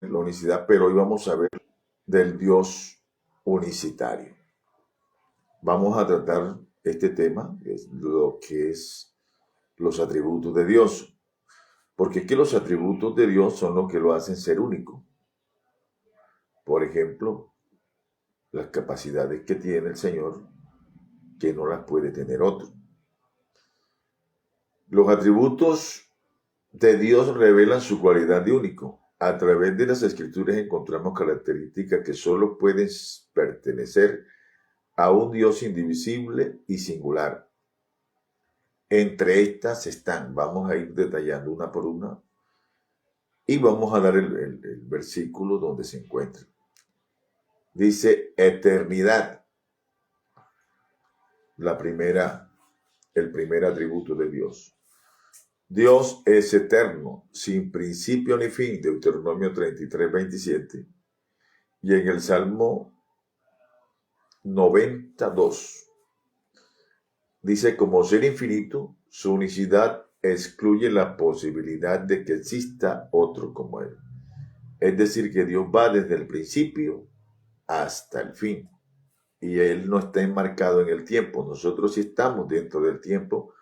la unicidad, pero hoy vamos a ver del Dios unicitario. Vamos a tratar este tema, es lo que es los atributos de Dios, porque es que los atributos de Dios son los que lo hacen ser único. Por ejemplo, las capacidades que tiene el Señor, que no las puede tener otro. Los atributos de Dios revelan su cualidad de único. A través de las Escrituras encontramos características que solo pueden pertenecer a un Dios indivisible y singular. Entre estas están, vamos a ir detallando una por una, y vamos a dar el versículo donde se encuentra. Dice eternidad, el primer atributo de Dios. Dios es eterno, sin principio ni fin, Deuteronomio 33, 27. Y en el Salmo 92, dice, como ser infinito, su unicidad excluye la posibilidad de que exista otro como Él. Es decir, que Dios va desde el principio hasta el fin. Y Él no está enmarcado en el tiempo. Nosotros sí estamos dentro del tiempo,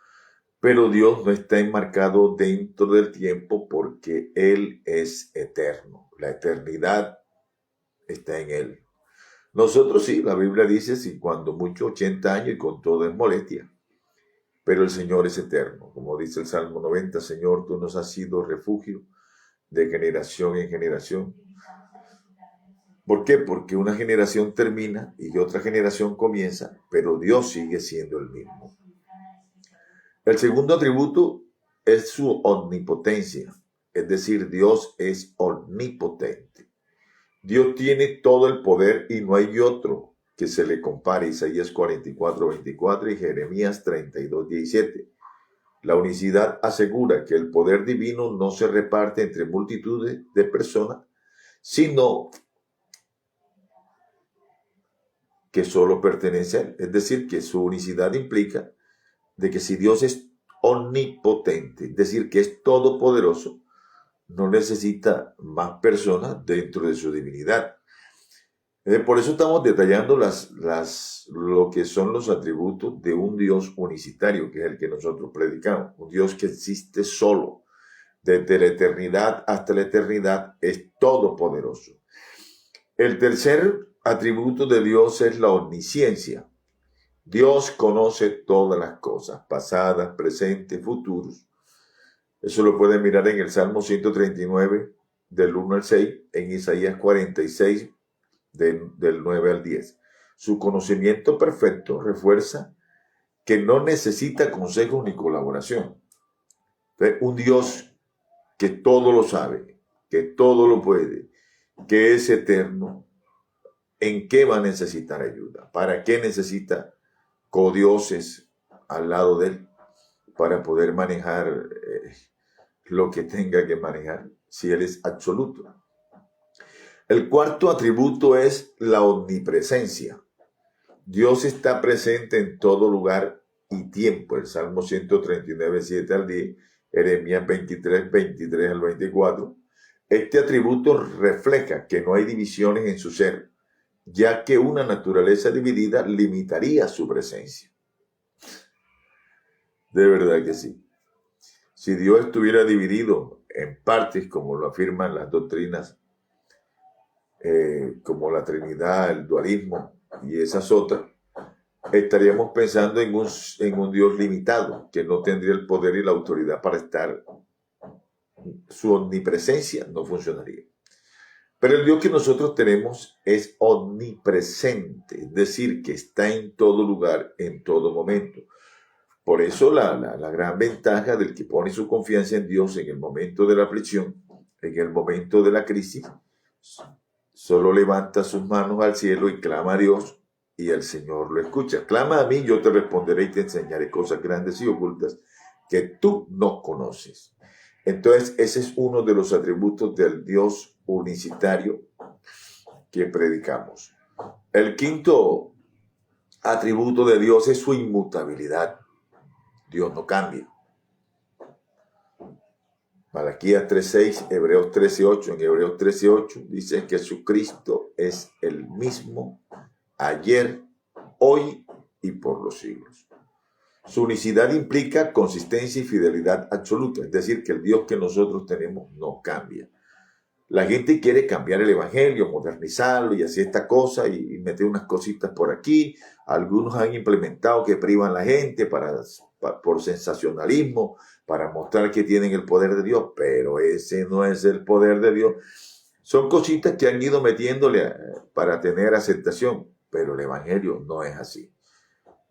pero Dios no está enmarcado dentro del tiempo porque Él es eterno. La eternidad está en Él. Nosotros sí, la Biblia dice, si cuando mucho 80 años y con todo es molestia. Pero el Señor es eterno. Como dice el Salmo 90, Señor, tú nos has sido refugio de generación en generación. ¿Por qué? Porque una generación termina y otra generación comienza, pero Dios sigue siendo el mismo. El segundo atributo es su omnipotencia, es decir, Dios es omnipotente. Dios tiene todo el poder y no hay otro que se le compare. Isaías 44, 24 y Jeremías 32, 17. La unicidad asegura que el poder divino no se reparte entre multitudes de personas, sino que solo pertenece a Él. Es decir, que su unicidad implica de que si Dios es omnipotente, es decir, que es todopoderoso, no necesita más personas dentro de su divinidad. Por eso estamos detallando lo que son los atributos de un Dios unicitario, que es el que nosotros predicamos. Un Dios que existe solo, desde la eternidad hasta la eternidad, es todopoderoso. El tercer atributo de Dios es la omnisciencia. Dios conoce todas las cosas, pasadas, presentes, futuros. Eso lo pueden mirar en el Salmo 139, del 1 al 6, en Isaías 46, del 9 al 10. Su conocimiento perfecto refuerza que no necesita consejos ni colaboración. Entonces, un Dios que todo lo sabe, que todo lo puede, que es eterno, ¿en qué va a necesitar ayuda? ¿Para qué necesita codioses al lado de Él para poder manejar lo que tenga que manejar si Él es absoluto? El cuarto atributo es la omnipresencia. Dios está presente en todo lugar y tiempo. El Salmo 139, 7 al 10, Jeremías 23, 23 al 24. Este atributo refleja que no hay divisiones en su ser, ya que una naturaleza dividida limitaría su presencia. De verdad que sí. Si Dios estuviera dividido en partes, como lo afirman las doctrinas, como la Trinidad, el dualismo y esas otras, estaríamos pensando en un Dios limitado, que no tendría el poder y la autoridad para estar. Su omnipresencia no funcionaría. Pero el Dios que nosotros tenemos es omnipresente, es decir, que está en todo lugar, en todo momento. Por eso la gran ventaja del que pone su confianza en Dios en el momento de la aflicción, en el momento de la crisis, solo levanta sus manos al cielo y clama a Dios y el Señor lo escucha. Clama a mí, yo te responderé y te enseñaré cosas grandes y ocultas que tú no conoces. Entonces, ese es uno de los atributos del Dios unicitario que predicamos. El quinto atributo de Dios es su inmutabilidad. Dios no cambia. Malaquías 3:6, Hebreos 13:8. En Hebreos 13:8 dice que Jesucristo es el mismo ayer, hoy y por los siglos. Su unicidad implica consistencia y fidelidad absoluta, es decir, que el Dios que nosotros tenemos no cambia. La gente quiere cambiar el evangelio, modernizarlo y así esta cosa y meter unas cositas por aquí. Algunos han implementado que privan a la gente por sensacionalismo, para mostrar que tienen el poder de Dios, pero ese no es el poder de Dios. Son cositas que han ido metiéndole para tener aceptación, pero el evangelio no es así.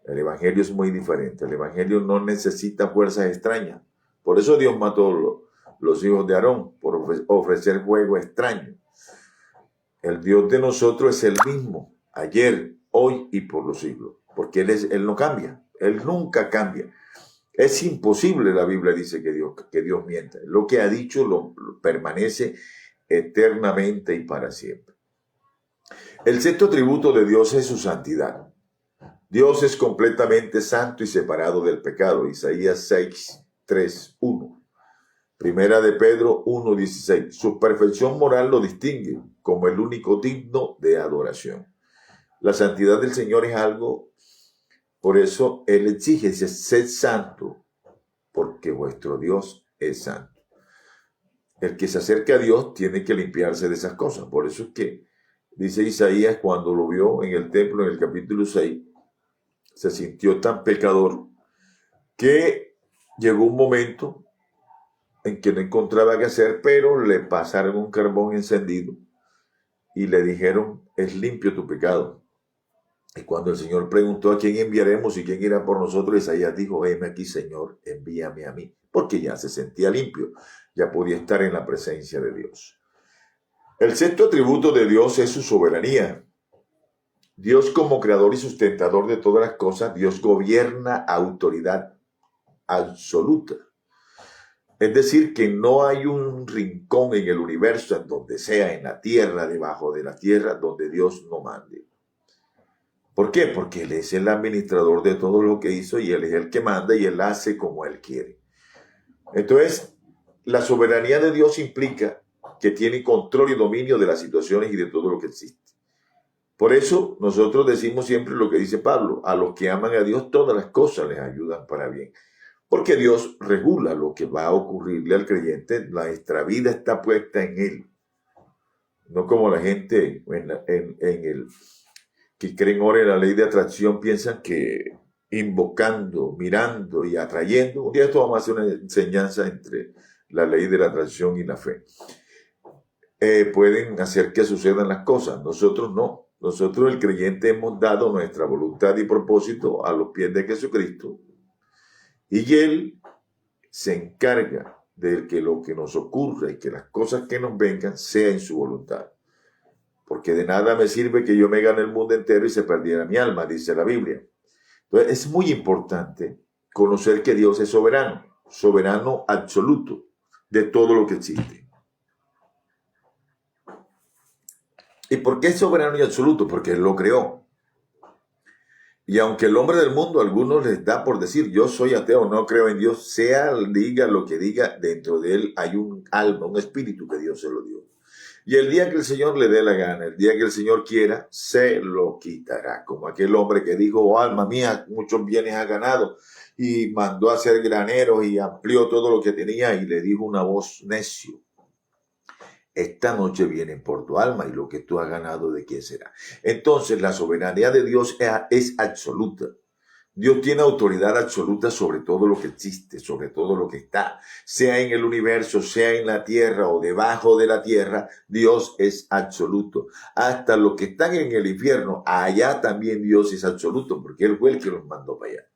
El evangelio es muy diferente. El evangelio no necesita fuerzas extrañas. Por eso Dios mató los hijos de Aarón, por ofrecer fuego extraño. El Dios de nosotros es el mismo, ayer, hoy y por los siglos, porque Él no cambia, Él nunca cambia. Es imposible, la Biblia dice que Dios mienta. Lo que ha dicho lo permanece eternamente y para siempre. El sexto atributo de Dios es su santidad. Dios es completamente santo y separado del pecado. Isaías 6:3-1. Primera de Pedro 1:16. Su perfección moral lo distingue como el único digno de adoración. La santidad del Señor es algo, por eso Él exige, dice, sed santo, porque vuestro Dios es santo. El que se acerca a Dios tiene que limpiarse de esas cosas. Por eso es que dice Isaías cuando lo vio en el templo en el capítulo 6, se sintió tan pecador que llegó un momento en que no encontraba qué hacer, pero le pasaron un carbón encendido y le dijeron, es limpio tu pecado. Y cuando el Señor preguntó a quién enviaremos y quién irá por nosotros, Isaías dijo, heme aquí, Señor, envíame a mí, porque ya se sentía limpio, ya podía estar en la presencia de Dios. El sexto atributo de Dios es su soberanía. Dios como creador y sustentador de todas las cosas, Dios gobierna a autoridad absoluta. Es decir, que no hay un rincón en el universo, en donde sea, en la tierra, debajo de la tierra, donde Dios no mande. ¿Por qué? Porque Él es el administrador de todo lo que hizo y Él es el que manda y Él hace como Él quiere. Entonces, la soberanía de Dios implica que tiene control y dominio de las situaciones y de todo lo que existe. Por eso nosotros decimos siempre lo que dice Pablo, a los que aman a Dios todas las cosas les ayudan para bien. Porque Dios regula lo que va a ocurrirle al creyente, nuestra vida está puesta en Él. No como la gente que creen ahora en la ley de atracción, piensan que invocando, mirando y atrayendo, un día esto vamos a hacer una enseñanza entre la ley de la atracción y la fe, pueden hacer que sucedan las cosas. Nosotros no. Nosotros, el creyente, hemos dado nuestra voluntad y propósito a los pies de Jesucristo y Él se encarga de que lo que nos ocurra y que las cosas que nos vengan sea en su voluntad. Porque de nada me sirve que yo me gane el mundo entero y se perdiera mi alma, dice la Biblia. Entonces, es muy importante conocer que Dios es soberano, soberano absoluto de todo lo que existe. ¿Y por qué es soberano y absoluto? Porque Él lo creó. Y aunque el hombre del mundo, a algunos les da por decir, yo soy ateo, no creo en Dios, diga lo que diga, dentro de él hay un alma, un espíritu que Dios se lo dio. Y el día que el Señor le dé la gana, el día que el Señor quiera, se lo quitará. Como aquel hombre que dijo, oh, alma mía, muchos bienes ha ganado, y mandó a hacer graneros y amplió todo lo que tenía, y le dijo una voz necio, esta noche vienen por tu alma y lo que tú has ganado, ¿de quién será? Entonces, la soberanía de Dios es absoluta. Dios tiene autoridad absoluta sobre todo lo que existe, sobre todo lo que está, sea en el universo, sea en la tierra o debajo de la tierra, Dios es absoluto. Hasta los que están en el infierno, allá también Dios es absoluto, porque Él fue el que los mandó para allá.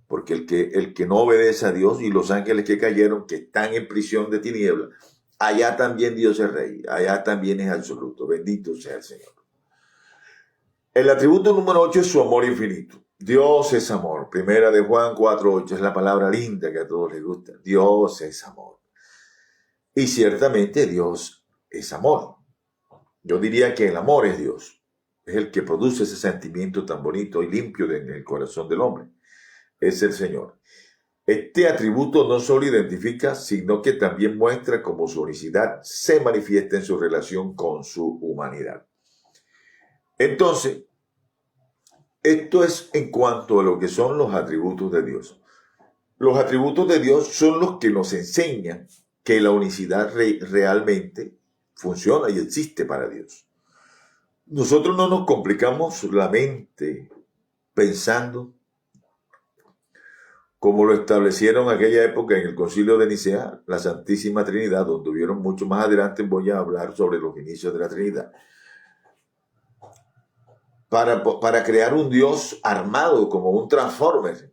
Porque el que no obedece a Dios y los ángeles que cayeron, que están en prisión de tinieblas, allá también Dios es rey, allá también es absoluto. Bendito sea el Señor. El atributo número 8 es su amor infinito. Dios es amor. Primera de Juan 4:8 es la palabra linda que a todos les gusta. Dios es amor. Y ciertamente Dios es amor. Yo diría que el amor es Dios. Es el que produce ese sentimiento tan bonito y limpio en el corazón del hombre. Es el Señor. Este atributo no solo identifica, sino que también muestra cómo su unicidad se manifiesta en su relación con su humanidad. Entonces, esto es en cuanto a lo que son los atributos de Dios. Los atributos de Dios son los que nos enseñan que la unicidad realmente funciona y existe para Dios. Nosotros no nos complicamos la mente pensando como lo establecieron en aquella época en el Concilio de Nicea, la Santísima Trinidad, donde hubieron mucho más adelante, voy a hablar sobre los inicios de la Trinidad, para crear un Dios armado como un Transformer.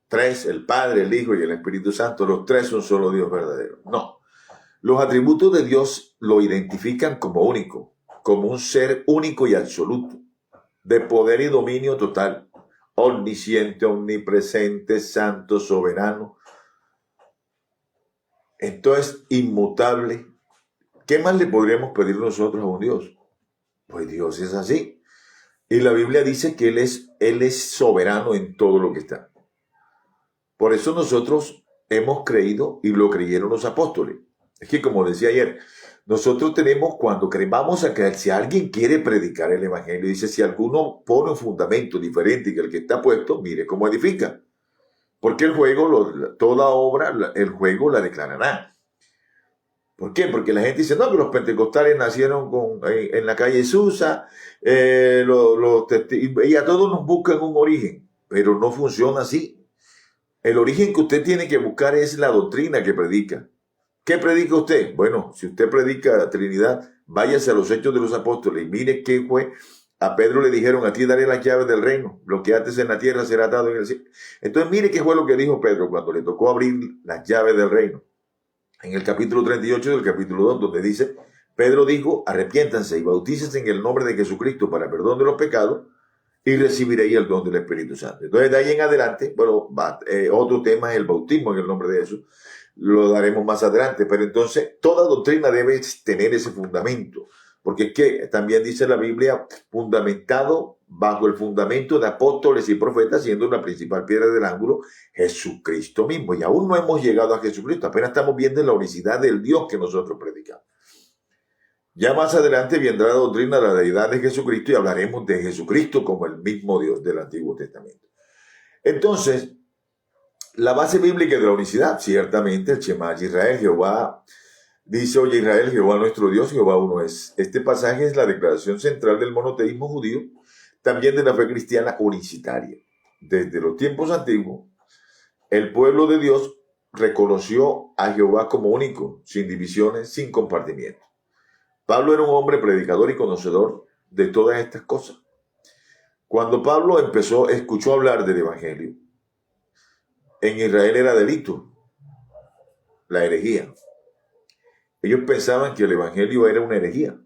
Tres, el Padre, el Hijo y el Espíritu Santo, los tres son solo Dios verdadero. No, los atributos de Dios lo identifican como único, como un ser único y absoluto, de poder y dominio total. Omnisciente, omnipresente, santo, soberano. Entonces, inmutable. ¿Qué más le podríamos pedir nosotros a un Dios? Pues Dios es así. Y la Biblia dice que Él es soberano en todo lo que está. Por eso nosotros hemos creído y lo creyeron los apóstoles. Es que como decía ayer, nosotros tenemos, cuando vamos a creer, si alguien quiere predicar el evangelio, dice, si alguno pone un fundamento diferente que el que está puesto, mire cómo edifica. Porque el juego, toda obra, el juego la declarará. ¿Por qué? Porque la gente dice, no, que los pentecostales nacieron en la calle Susa, y a todos nos buscan un origen, pero no funciona así. El origen que usted tiene que buscar es la doctrina que predica. ¿Qué predica usted? Bueno, si usted predica Trinidad, váyase a los Hechos de los Apóstoles y mire qué fue. A Pedro le dijeron, a ti daré las llaves del reino, lo que ates en la tierra será atado en el cielo. Entonces mire qué fue lo que dijo Pedro cuando le tocó abrir las llaves del reino. En el capítulo 38 del capítulo 2, donde dice, Pedro dijo, arrepiéntanse y bautícense en el nombre de Jesucristo para perdón de los pecados y recibiréis el don del Espíritu Santo. Entonces de ahí en adelante, bueno, otro tema es el bautismo en el nombre de Jesús. Lo daremos más adelante, pero entonces toda doctrina debe tener ese fundamento, porque es que también dice la Biblia, fundamentado bajo el fundamento de apóstoles y profetas, siendo la principal piedra del ángulo Jesucristo mismo, y aún no hemos llegado a Jesucristo, apenas estamos viendo la unicidad del Dios que nosotros predicamos. Ya más adelante vendrá la doctrina de la deidad de Jesucristo y hablaremos de Jesucristo como el mismo Dios del Antiguo Testamento. Entonces, la base bíblica de la unicidad, ciertamente, el Shema Israel, Jehová, dice, oye Israel, Jehová nuestro Dios, Jehová uno es. Este pasaje es la declaración central del monoteísmo judío, también de la fe cristiana unicitaria. Desde los tiempos antiguos, el pueblo de Dios reconoció a Jehová como único, sin divisiones, sin compartimiento. Pablo era un hombre predicador y conocedor de todas estas cosas. Cuando Pablo escuchó hablar del evangelio, en Israel era delito la herejía. Ellos pensaban que el evangelio era una herejía.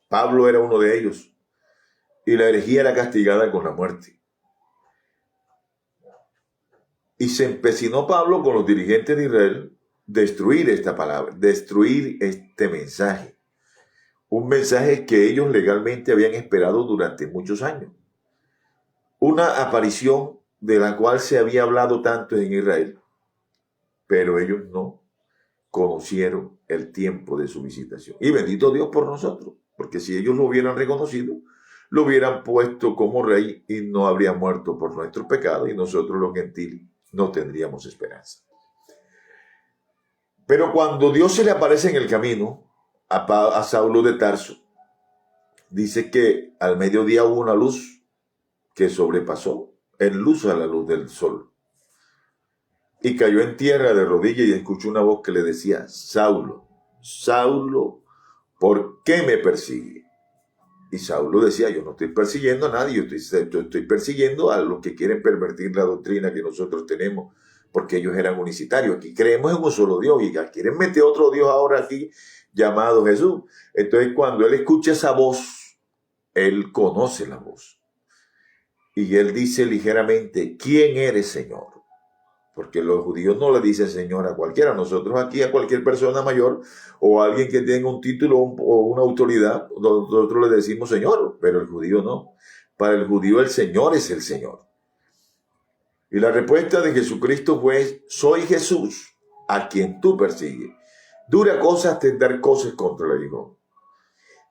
Pablo era uno de ellos. Y la herejía era castigada con la muerte. Y se empecinó Pablo con los dirigentes de Israel destruir esta palabra, destruir este mensaje. Un mensaje que ellos legalmente habían esperado durante muchos años. Una aparición de la cual se había hablado tanto en Israel, pero ellos no conocieron el tiempo de su visitación. Y bendito Dios por nosotros, porque si ellos lo hubieran reconocido, lo hubieran puesto como rey y no habría muerto por nuestros pecados y nosotros los gentiles no tendríamos esperanza. Pero cuando Dios se le aparece en el camino a Saulo de Tarso, dice que al mediodía hubo una luz que sobrepasó en luz a la luz del sol. Y cayó en tierra de rodillas y escuchó una voz que le decía, Saulo, Saulo, ¿por qué me persigue? Y Saulo decía, yo no estoy persiguiendo a nadie, yo estoy persiguiendo a los que quieren pervertir la doctrina que nosotros tenemos, porque ellos eran unicitarios. Aquí creemos en un solo Dios y quieren meter otro Dios ahora aquí llamado Jesús. Entonces cuando él escucha esa voz, él conoce la voz. Y él dice ligeramente, ¿quién eres, Señor? Porque los judíos no le dicen Señor a cualquiera. Nosotros aquí a cualquier persona mayor o a alguien que tenga un título o una autoridad, nosotros le decimos Señor, pero el judío no. Para el judío el Señor es el Señor. Y la respuesta de Jesucristo fue: soy Jesús, a quien tú persigues. Dura cosa tender cosas contra el Hijo.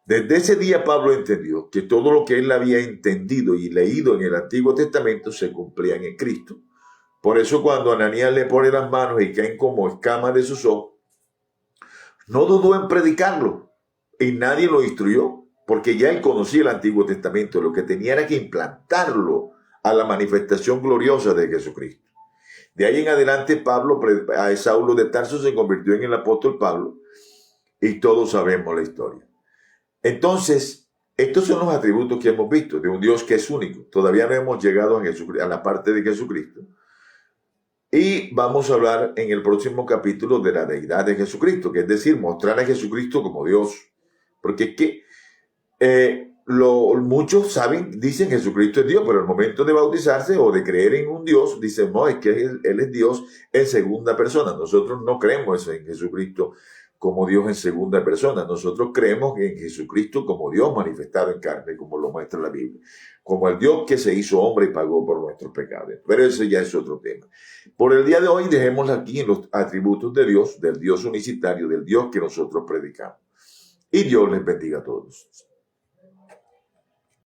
Desde ese día Pablo entendió que todo lo que él había entendido y leído en el Antiguo Testamento se cumplía en Cristo. Por eso cuando Ananías le pone las manos y caen como escamas de sus ojos, no dudó en predicarlo y nadie lo instruyó, porque ya él conocía el Antiguo Testamento. Lo que tenía era que implantarlo a la manifestación gloriosa de Jesucristo. De ahí en adelante a Saulo de Tarso se convirtió en el apóstol Pablo y todos sabemos la historia. Entonces, estos son los atributos que hemos visto de un Dios que es único. Todavía no hemos llegado a la parte de Jesucristo. Y vamos a hablar en el próximo capítulo de la deidad de Jesucristo, que es decir, mostrar a Jesucristo como Dios. Porque es que muchos dicen Jesucristo es Dios, pero al momento de bautizarse o de creer en un Dios, dicen, no, es que Él es Dios en segunda persona. Nosotros no creemos en Jesucristo como Dios en segunda persona. Nosotros creemos en Jesucristo como Dios manifestado en carne, como lo muestra la Biblia, como el Dios que se hizo hombre y pagó por nuestros pecados. Pero ese ya es otro tema. Por el día de hoy, dejémoslo aquí en los atributos de Dios, del Dios unicitario, del Dios que nosotros predicamos. Y Dios les bendiga a todos.